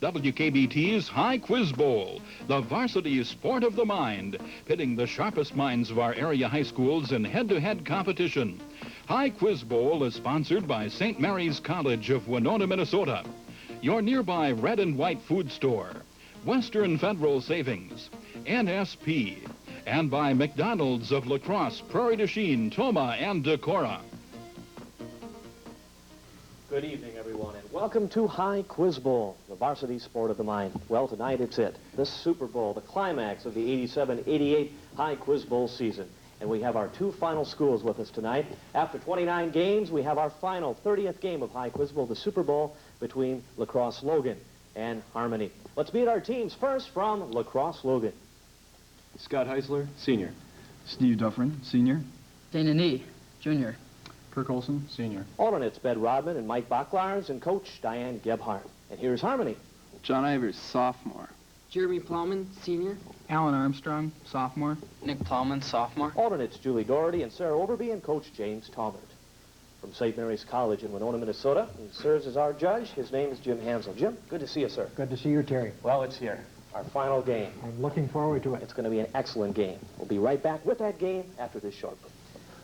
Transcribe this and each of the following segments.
WKBT's High Quiz Bowl, the varsity sport of the mind, pitting the sharpest minds of our area high schools in head-to-head competition. High Quiz Bowl is sponsored by St. Mary's College of Winona, Minnesota, your nearby red and white food store, Western Federal Savings, NSP, and by McDonald's of La Crosse, Prairie du Chien, Tomah, and Decorah. Good evening, everyone, and welcome to High Quiz Bowl, the varsity sport of the mind. Well, tonight it's it, the Super Bowl, the climax of the 87-88 High Quiz Bowl season. And we have our two final schools with us tonight. After 29 games, we have our final 30th game of High Quiz Bowl, the Super Bowl between La Crosse Logan and Harmony. Let's meet our teams first from La Crosse Logan. Scott Heisler, senior. Steve Dufferin, senior. Dana Nee, junior. Kirk Olson, senior. Alternates Bed Rodman and Mike Backlars, and coach Diane Gebhardt. And here's Harmony. John Ivers, sophomore. Jeremy Plowman, senior. Alan Armstrong, sophomore. Nick Plowman, sophomore. Alternates Julie Doherty and Sarah Overby, and coach James Talbert. From St. Mary's College in Winona, Minnesota, he serves as our judge. His name is Jim Hansel. Jim, good to see you, sir. Good to see you, Terry. Well, it's here, our final game. I'm looking forward to it. It's going to be an excellent game. We'll be right back with that game after this short break.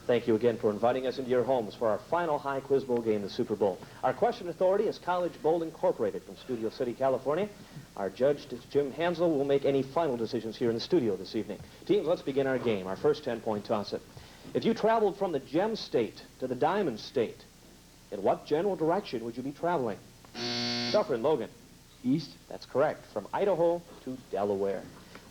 Thank you again for inviting us into your homes for our final High Quiz Bowl game, the Super Bowl. Our question authority is College Bowl Incorporated from Studio City, California. Our judge, Jim Hansel, will make any final decisions here in the studio this evening. Teams, let's begin our game, our first 10-point toss-up. If you traveled from the Gem State to the Diamond State, in what general direction would you be traveling? Dufferin, Logan. East. That's correct. From Idaho to Delaware.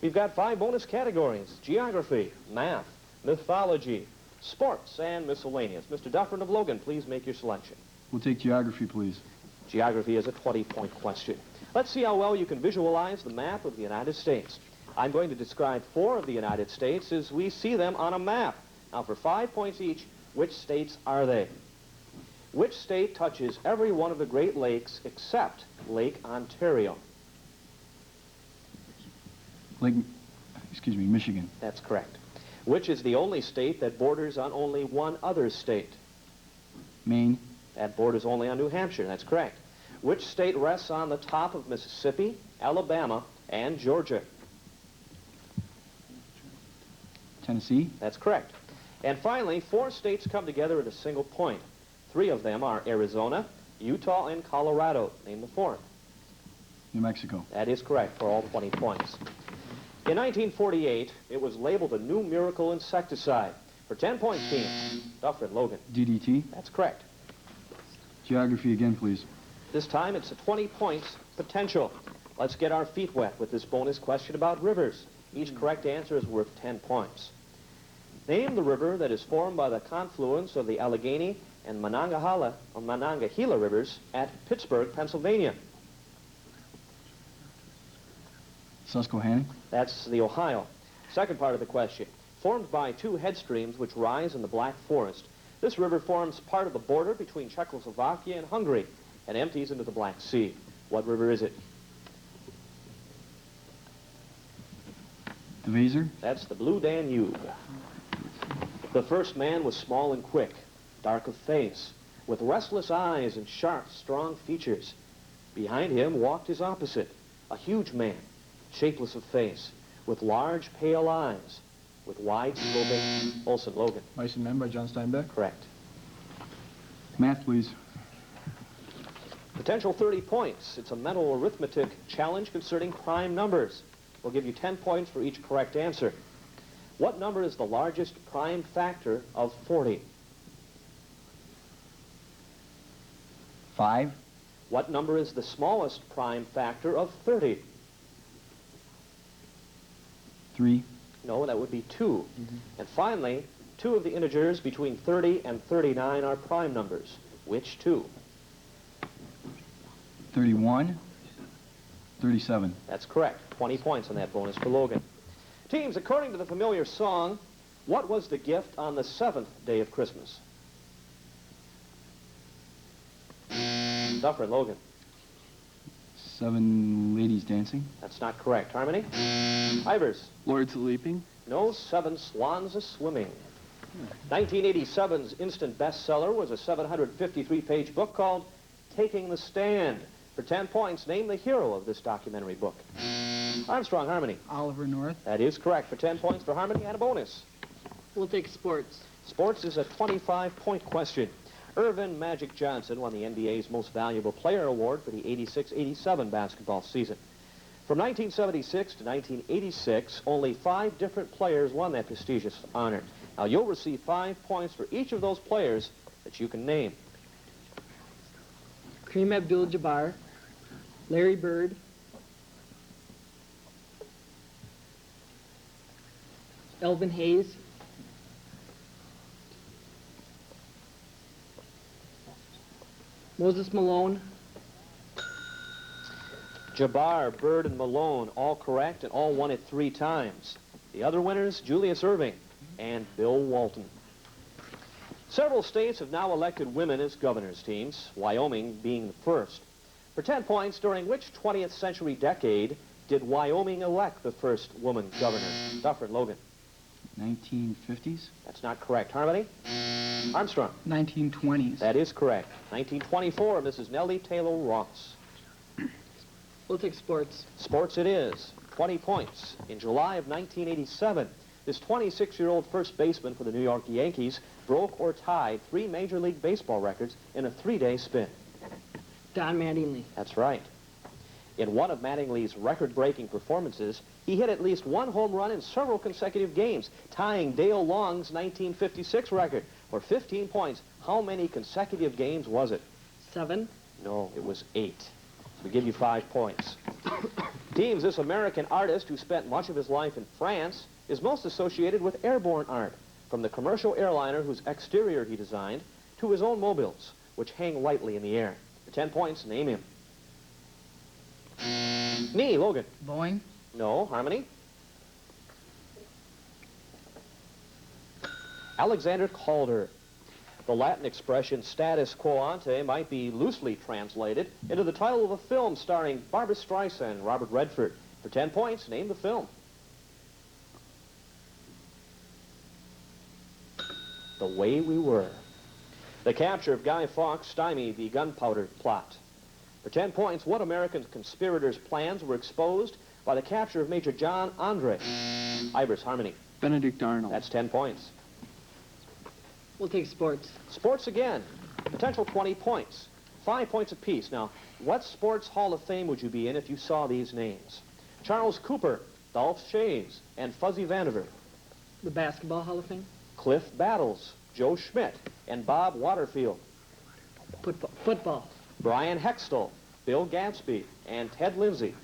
We've got 5 bonus categories: geography, math, mythology, sports, and miscellaneous. Mr. Dufferin of Logan, please make your selection. We'll take geography, please. Geography is a 20-point question. Let's see how well you can visualize the map of the United States. I'm going to describe 4 of the United States as we see them on a map. Now, for 5 points each, which states are they? Which state touches every one of the Great Lakes except Lake Ontario? Michigan. That's correct. Which is the only state that borders on only one other state? Maine. That borders only on New Hampshire. That's correct. Which state rests on the top of Mississippi, Alabama, and Georgia? Tennessee. That's correct. And finally, 4 states come together at a single point. 3 of them are Arizona, Utah, and Colorado. Name the 4th. New Mexico. That is correct for all 20 points. In 1948, it was labeled a new miracle insecticide. For 10 points, team, Dufferin, Logan. DDT. That's correct. Geography again, please. This time, it's a 20 points potential. Let's get our feet wet with this bonus question about rivers. Each correct answer is worth 10 points. Name the river that is formed by the confluence of the Allegheny and Monongahela rivers at Pittsburgh, Pennsylvania. Susquehanna. That's the Ohio. Second part of the question. Formed by 2 headstreams which rise in the Black Forest, this river forms part of the border between Czechoslovakia and Hungary and empties into the Black Sea. What river is it? The Weser. That's the Blue Danube. The first man was small and quick, dark of face, with restless eyes and sharp, strong features. Behind him walked his opposite, a huge man, shapeless of face, with large, pale eyes, with wide, sloping... Olson, Logan. Mice and Men by John Steinbeck. Correct. Math, please. Potential 30 points. It's a mental arithmetic challenge concerning prime numbers. We'll give you 10 points for each correct answer. What number is the largest prime factor of 40? 5. What number is the smallest prime factor of 30? 3. No, that would be 2. And finally, 2 of the integers between 30 and 39 are prime numbers. Which 2? 31. 37. That's correct. 20 points on that bonus for Logan. Teams, according to the familiar song, what was the gift on the 7th day of Christmas? Dufferin, Logan. 7 ladies dancing. That's not correct. Harmony? Ivers. Lords Leaping. No, 7 swans a-swimming. 1987's instant bestseller was a 753-page book called Taking the Stand. For 10 points, name the hero of this documentary book. Armstrong, Harmony. Oliver North. That is correct. For 10 points for Harmony and a bonus. We'll take sports. Sports is a 25-point question. Irvin Magic Johnson won the NBA's Most Valuable Player Award for the 86-87 basketball season. From 1976 to 1986, only 5 different players won that prestigious honor. Now, you'll receive 5 points for each of those players that you can name. Kareem Abdul-Jabbar. Larry Bird. Elvin Hayes. Moses Malone. Jabbar, Bird, and Malone, all correct, and all won it 3 times. The other winners, Julius Erving and Bill Walton. Several states have now elected women as governors' teams, Wyoming being the first. For 10 points, during which 20th century decade did Wyoming elect the first woman governor? Duffer and Logan. 1950s? That's not correct. Harmony? Armstrong. 1920s. That is correct. 1924, Mrs. Nellie Taylor Ross. We'll take sports. Sports it is. 20 points. In July of 1987, this 26-year-old first baseman for the New York Yankees broke or tied 3 Major League Baseball records in a 3-day spin. Don Mattingly. That's right. In one of Mattingly's record-breaking performances, he hit at least 1 home run in several consecutive games, tying Dale Long's 1956 record. For 15 points, how many consecutive games was it? 7. No, it was 8. We give you 5 points. Teams, this American artist who spent much of his life in France is most associated with airborne art, from the commercial airliner whose exterior he designed to his own mobiles, which hang lightly in the air. For 10 points, name him. Me, Logan. Boeing. No, Harmony. Alexander Calder. The Latin expression status quo ante might be loosely translated into the title of a film starring Barbra Streisand and Robert Redford. For 10 points, name the film. The Way We Were. The capture of Guy Fawkes stymied the gunpowder plot. For 10 points, what American conspirators' plans were exposed by the capture of Major John Andre? Ivers, Harmony. Benedict Arnold. That's 10 points. We'll take sports. Sports again. Potential 20 points. 5 points apiece. Now, what sports Hall of Fame would you be in if you saw these names? Charles Cooper, Dolph Schayes, and Fuzzy Vandiver. The Basketball Hall of Fame. Cliff Battles, Joe Schmidt, and Bob Waterfield. Football. Brian Hextall, Bill Gadsby, and Ted Lindsay.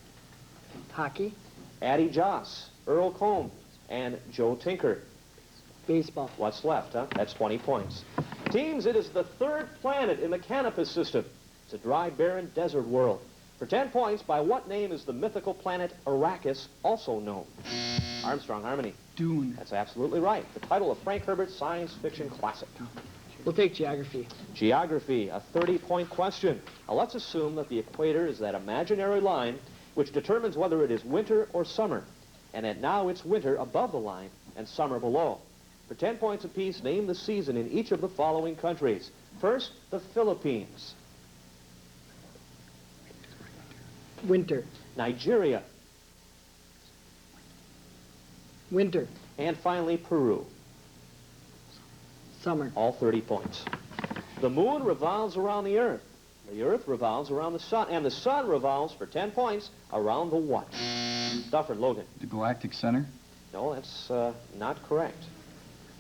Hockey. Addie Joss, Earl Combs, and Joe Tinker. Baseball. What's left, huh? That's 20 points. Teams, it is the 3rd planet in the Canopus system. It's a dry, barren desert world. For 10 points, by what name is the mythical planet Arrakis also known? Armstrong, Harmony. Dune. That's absolutely right. The title of Frank Herbert's science fiction classic. We'll take geography. Geography, a 30-point question. Now let's assume that the equator is that imaginary line which determines whether it is winter or summer, and that now it's winter above the line and summer below. For 10 points apiece, name the season in each of the following countries. First, the Philippines. Winter. Nigeria. Winter. And finally, Peru. Summer. All 30 points. The moon revolves around the earth. The earth revolves around the sun. And the sun revolves, for 10 points, around the what? Duffer and Logan. The Galactic Center? No, that's not correct.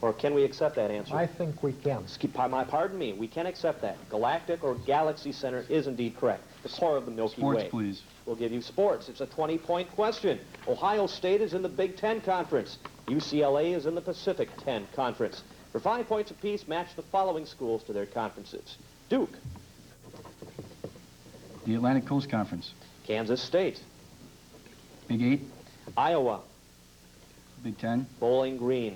Or can we accept that answer? I think we can. Pardon me, we can accept that. Galactic or Galaxy Center is indeed correct. The core of the Milky Sports, Way. please. We'll give you sports. It's a 20-point question. Ohio State is in the Big Ten Conference. UCLA is in the Pacific 10 Conference. For 5 points apiece, match the following schools to their conferences. Duke. The Atlantic Coast Conference. Kansas State. Big 8. Iowa. Big 10. Bowling Green.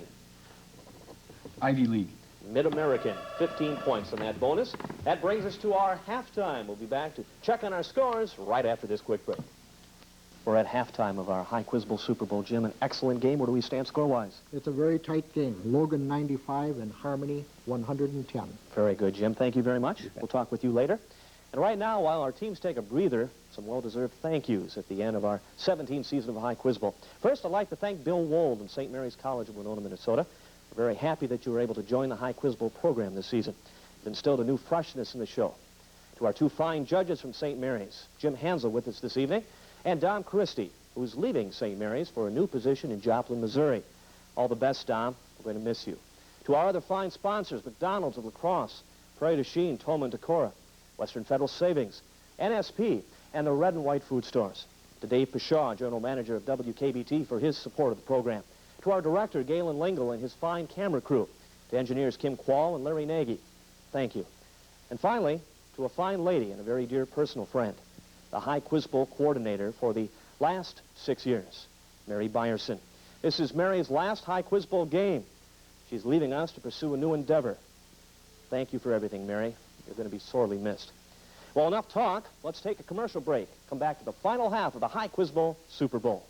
Ivy League. Mid-American, 15 points on that bonus. That brings us to our halftime. We'll be back to check on our scores right after this quick break. We're at halftime of our High Quiz Bowl Super Bowl. Jim, an excellent game. Where do we stand score-wise? It's a very tight game. Logan 95 and Harmony 110. Very good, Jim. Thank you very much. We'll talk with you later. And right now, while our teams take a breather, some well-deserved thank yous at the end of our 17th season of High Quiz Bowl. First, I'd like to thank Bill Wold and St. Mary's College of Winona, Minnesota. We're very happy that you were able to join the High Quiz Bowl program this season. It instilled a new freshness in the show. To our two fine judges from St. Mary's, Jim Hansel with us this evening, and Dom Christie, who's leaving St. Mary's for a new position in Joplin, Missouri. All the best, Dom. We're going to miss you. To our other fine sponsors, McDonald's of La Crosse, Prairie du Chien, Tolman, Decorah, Western Federal Savings, NSP, and the Red and White Food Stores. To Dave Pshaw, General Manager of WKBT, for his support of the program. To our director, Galen Lingle, and his fine camera crew. To engineers Kim Quall and Larry Nagy. Thank you. And finally, to a fine lady and a very dear personal friend, the High Quiz Bowl coordinator for the last 6 years, Mary Byerson. This is Mary's last High Quiz Bowl game. She's leaving us to pursue a new endeavor. Thank you for everything, Mary. You're going to be sorely missed. Well, enough talk. Let's take a commercial break. Come back to the final half of the High Quiz Bowl Super Bowl.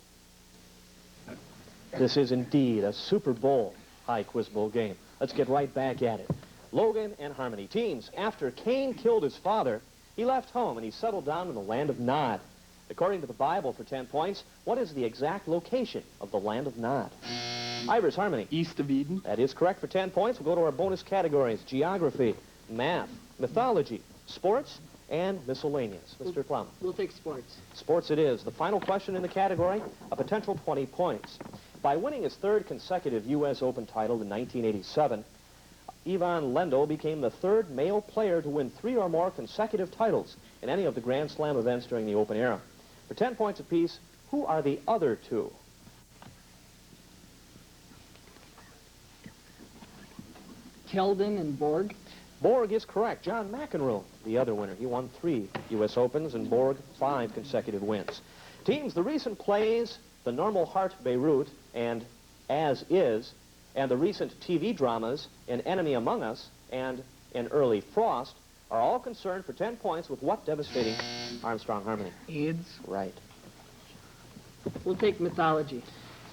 This is indeed a Super Bowl High Quiz Bowl game. Let's get right back at it. Logan and Harmony teams. After Cain killed his father, he left home and he settled down in the land of Nod. According to the Bible, for 10 points, what is the exact location of the land of Nod? Ivers, Harmony. East of Eden. That is correct for 10 points. We'll go to our bonus categories: geography, math, mythology, sports, and miscellaneous. Mr. Plum. We'll take sports. Sports it is. The final question in the category, a potential 20 points. By winning his third consecutive U.S. Open title in 1987, Ivan Lendl became the third male player to win 3 or more consecutive titles in any of the Grand Slam events during the Open era. For 10 points apiece, who are the other two? Keldon and Borg. Borg is correct. John McEnroe, the other winner. He won 3 U.S. Opens, and Borg 5 consecutive wins. Teams, the recent plays, The Normal Heart Beirut, and As Is, and the recent TV dramas, An Enemy Among Us, and In Early Frost, are all concerned for 10 points with what devastating Armstrong Harmony? AIDS. Right. We'll take mythology.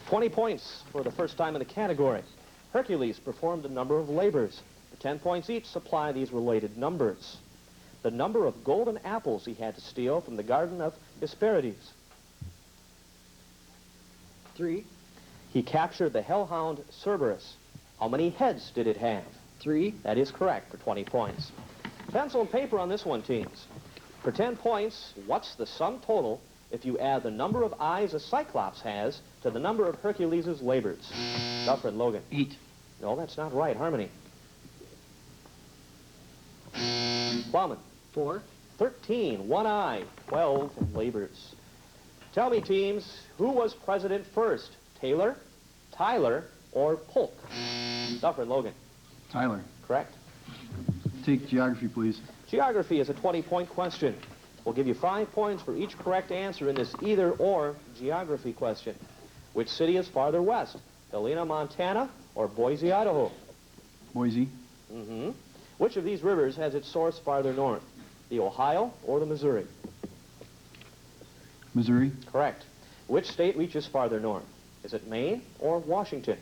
20 points for the first time in the category. Hercules performed a number of labors. For 10 points each, supply these related numbers. The number of golden apples he had to steal from the Garden of Hesperides. 3. He captured the hellhound Cerberus. How many heads did it have? 3. That is correct for 20 points. Pencil and paper on this one, teams. For 10 points, what's the sum total if you add the number of eyes a Cyclops has to the number of Hercules' labors? Duffer and Logan. 8. No, that's not right. Harmony. Plowman. 4. 13. 1 eye. 12 labors. Tell me, teams, who was president first? Taylor, Tyler, or Polk? Duffer and Logan. Tyler. Correct. Take geography, please. Geography is a 20-point question. We'll give you 5 points for each correct answer in this either-or geography question. Which city is farther west? Helena, Montana, or Boise, Idaho? Boise. Mm-hmm. Which of these rivers has its source farther north? The Ohio or the Missouri? Missouri. Correct. Which state reaches farther north? Is it Maine or Washington?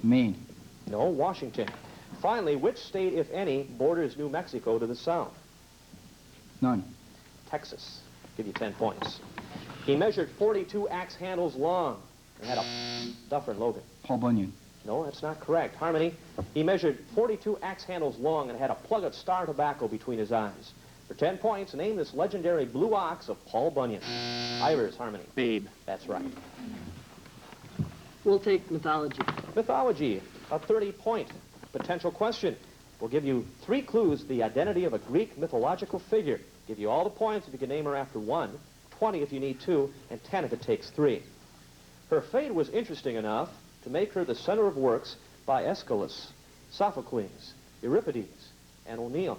Maine. No, Washington. Finally, which state, if any, borders New Mexico to the south? None. Texas. Give you 10 points. He measured 42 axe handles long and had a... Duffer and Logan. Paul Bunyan. No, that's not correct. Harmony. He measured 42 axe handles long and had a plug of star tobacco between his eyes. For 10 points, name this legendary blue ox of Paul Bunyan. Ivers, Harmony. Babe. That's right. We'll take mythology. Mythology, a 30-point potential question. We'll give you 3 clues, the identity of a Greek mythological figure. Give you all the points if you can name her after 1, 20 if you need 2, and 10 if it takes 3. Her fate was interesting enough to make her the center of works by Aeschylus, Sophocles, Euripides, and O'Neill.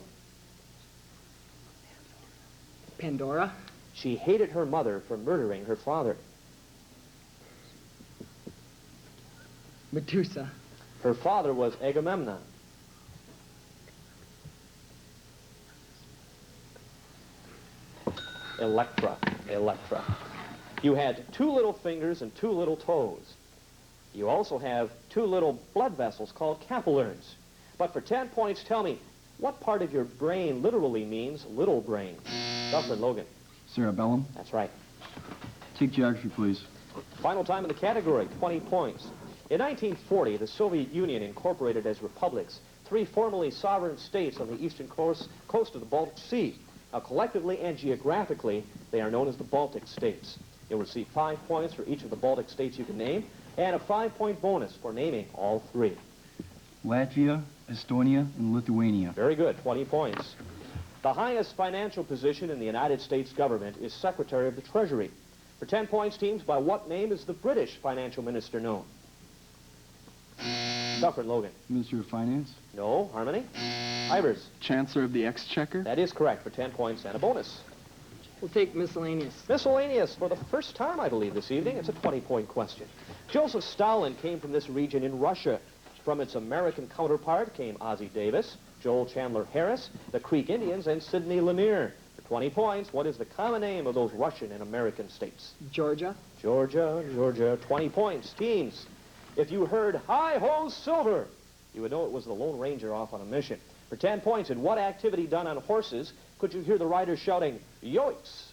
Pandora. She hated her mother for murdering her father. Medusa. Her father was Agamemnon. Electra. You had 2 little fingers and 2 little toes. You also have 2 little blood vessels called capillaries. But for 10 points, tell me, What part of your brain literally means little brain? Duffer and Logan. Cerebellum. That's right. Take geography, please. Final time in the category, 20 points. In 1940, the Soviet Union incorporated as republics 3 formerly sovereign states on the eastern coast of the Baltic Sea. Now, collectively and geographically, they are known as the Baltic states. You'll receive 5 points for each of the Baltic states you can name, and a 5-point bonus for naming all 3. Latvia, Estonia, and Lithuania. Very good, 20 points. The highest financial position in the United States government is Secretary of the Treasury. For 10 points, teams, by what name is the British financial minister known? Duffer and Logan. Minister of Finance. No. Harmony? Ivers. Chancellor of the Exchequer. That is correct for 10 points and a bonus. We'll take miscellaneous. Miscellaneous for the first time, I believe, this evening. It's a 20-point question. Joseph Stalin came from this region in Russia. From its American counterpart came Ozzie Davis, Joel Chandler Harris, the Creek Indians, and Sidney Lanier. For 20 points, what is the common name of those Russian and American states? Georgia. Georgia. 20 points. Teams, if you heard "Hi-ho, Silver," you would know it was the Lone Ranger off on a mission. For 10 points, in what activity done on horses could you hear the riders shouting, "Yoicks"?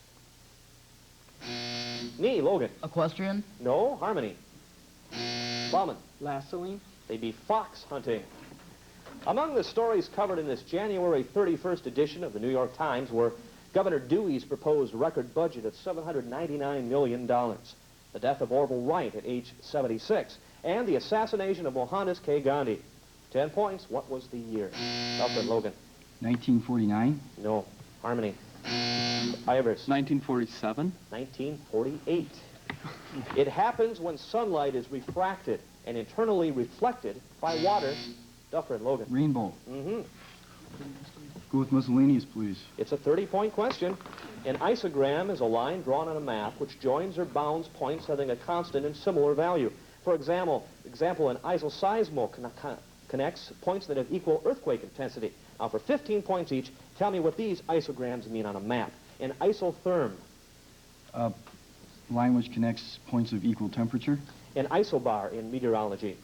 Nee, Logan. Equestrian. No. Harmony. Bauman. Lassoing. They'd be fox hunting. Among the stories covered in this January 31st edition of the New York Times were Governor Dewey's proposed record budget of $799 million, the death of Orville Wright at age 76, and the assassination of Mohandas K. Gandhi. 10 points. What was the year? Duffer and Logan. 1949. No. Harmony. Ivers. 1947. 1948. It happens when sunlight is refracted and internally reflected by water. Duffer and Logan. Rainbow. Mm-hmm. Go with miscellaneous, please. It's a 30-point question. An isogram is a line drawn on a map which joins or bounds points having a constant and similar value. For example, an isoseismo connects points that have equal earthquake intensity. Now, for 15 points each, tell me what these isograms mean on a map. An isotherm. Line which connects points of equal temperature. An isobar in meteorology.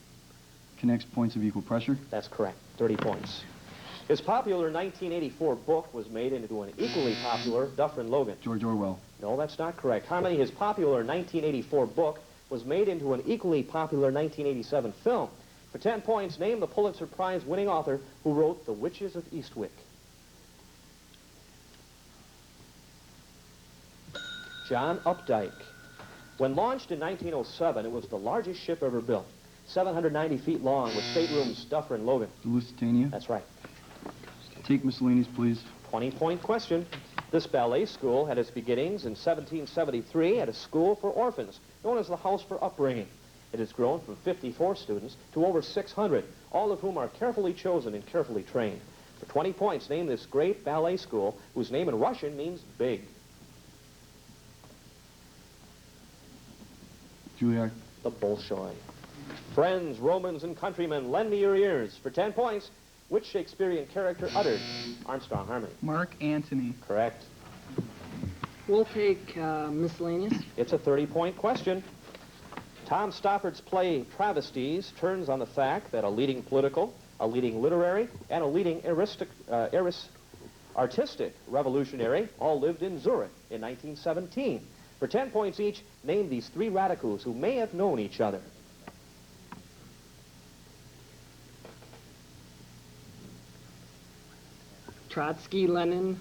Connects points of equal pressure. That's correct. 30 points. His popular 1984 book was made into an equally popular Duffer and Logan. George Orwell. No, that's not correct. Harmony, his popular 1984 book was made into an equally popular 1987 film. For 10 points, name the Pulitzer Prize winning author who wrote The Witches of Eastwick. John Updike. When launched in 1907, it was the largest ship ever built. 790 feet long with staterooms. Duffer and Logan. The Lusitania. That's right. Take miscellaneous, please. 20-point question. This ballet school had its beginnings in 1773 at a school for orphans, known as the House for Upbringing. It has grown from 54 students to over 600, all of whom are carefully chosen and carefully trained. For 20 points, name this great ballet school, whose name in Russian means big. Juilliard. The Bolshoi. Friends, Romans, and countrymen, lend me your ears. For 10 points, which Shakespearean character uttered Armstrong Harmony? Mark Antony. Correct. We'll take miscellaneous. It's a 30-point question. Tom Stoppard's play Travesties turns on the fact that a leading political, a leading literary, and a leading artistic revolutionary all lived in Zurich in 1917. For 10 points each, name these 3 radicals who may have known each other. Trotsky, Lenin,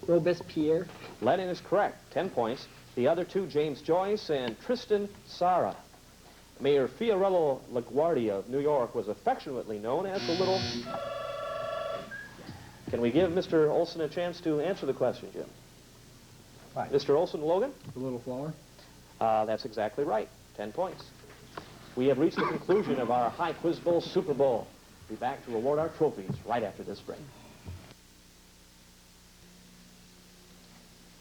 Robespierre. Lenin is correct. 10 points. The other 2, James Joyce and Tristan Tzara. Mayor Fiorello LaGuardia of New York was affectionately known as the Little... Can we give Mr. Olson a chance to answer the question, Jim? Right. Mr. Olson, Logan? The Little Flower. That's exactly right. 10 points. We have reached the conclusion of our High Quiz Bowl Super Bowl. We'll be back to award our trophies right after this break.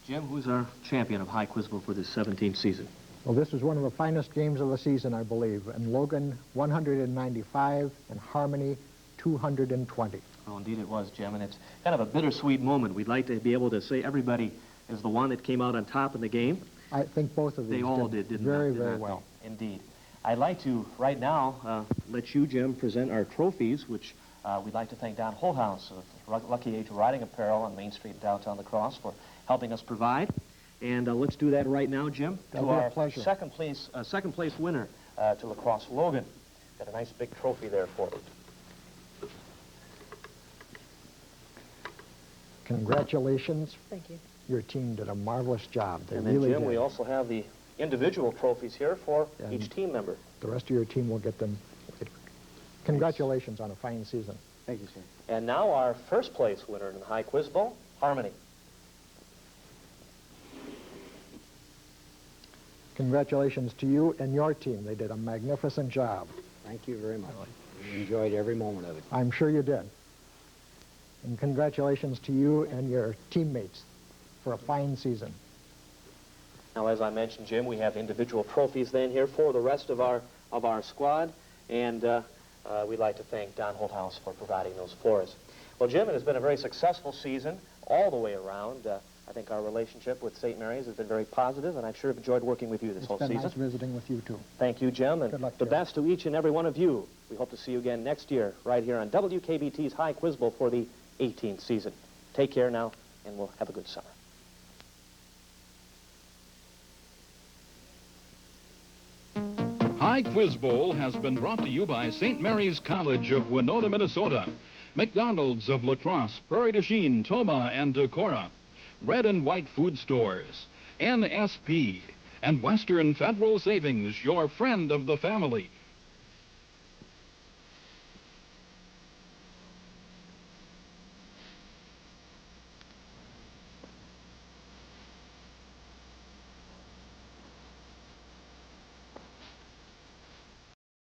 Jim, who's our champion of High Quiz Bowl for this 17th season? Well, this was one of the finest games of the season, I believe. And Logan, 195, and Harmony, 220. Oh, indeed it was, Jim, and it's kind of a bittersweet moment. We'd like to be able to say everybody is the one that came out on top in the game. I think both of these They all did, didn't very, they? very well. Indeed. I'd like to, right now, let you, Jim, present our trophies, which We'd like to thank Don Holthouse of Lucky Age Riding Apparel on Main Street in downtown La Crosse for helping us provide. And let's do that right now, Jim. That'll to be a our pleasure. second place winner, to La Crosse Logan. Got a nice big trophy there for you. Congratulations. Thank you. Your team did a marvelous job. They And then, really Jim, did. we also have the individual trophies here for And each team member. The rest of your team will get them later. Congratulations on a fine season. Thank you, sir. And now our first place winner in the High Quiz Bowl, Harmony. Congratulations to you and your team. They did a magnificent job. Thank you very much. We enjoyed every moment of it. I'm sure you did. And congratulations to you and your teammates for a fine season. Now, as I mentioned, Jim, we have individual trophies then here for the rest of our squad, and we'd like to thank Don Holthouse for providing those for us. Well, Jim, it has been a very successful season all the way around. I think our relationship with St. Mary's has been very positive, and I've sure enjoyed working with you this whole It's been season. nice visiting with you, too. Thank you, Jim, and Good luck, the Jim. best to each and every one of you. We hope to see you again next year right here on WKBT's High Quiz Bowl for the 18th season. Take care now, and we'll have a good summer. High Quiz Bowl has been brought to you by St. Mary's College of Winona, Minnesota, McDonald's of La Crosse, Prairie du Chien, Toma, and Decorah, Red and White Food Stores, NSP, and Western Federal Savings, your friend of the family.